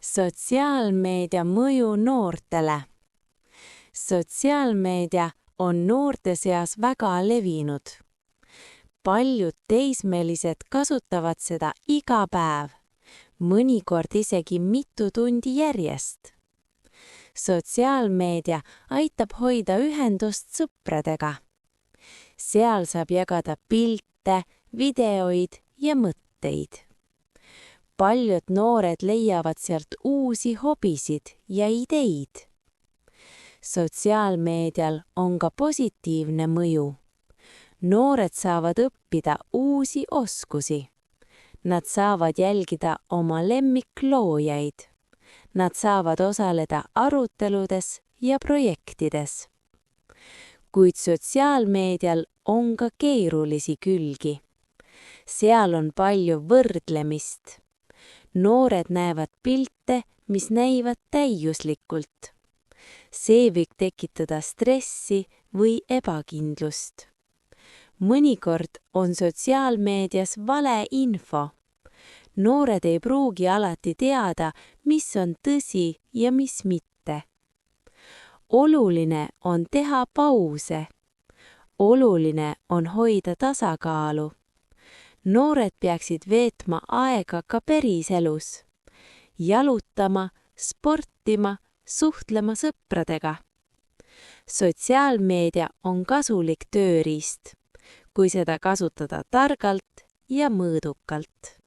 Sotsiaalmeedia mõju noortele. Sotsiaalmeedia on noorte seas väga levinud. Paljud teismelised kasutavad seda iga päev, mõnikord isegi mitu tundi järjest. Sotsiaalmeedia aitab hoida ühendust sõpradega. Seal saab jagada pilte, videoid ja mõtteid. Paljud noored leiavad sealt uusi hobisid ja ideid. Sotsiaalmeedial on ka positiivne mõju. Noored saavad õppida uusi oskusi. Nad saavad jälgida oma lemmikloojaid. Nad saavad osaleda aruteludes ja projektides. Kuid sotsiaalmeedial on ka keerulisi külgi. Seal on palju võrdlemist. Noored näevad pilte, mis näivad täiuslikult. See võib tekitada stressi või ebakindlust. Mõnikord on sotsiaalmeedias valeinfo. Noored ei pruugi alati teada, mis on tõsi ja mis mitte. Oluline on teha pause. Oluline on hoida tasakaalu. Noored peaksid veetma aega ka päriselus. Jalutama, sportima, suhtlema sõpradega. Sotsiaalmeedia on kasulik tööriist, kui seda kasutada targalt ja mõõdukalt.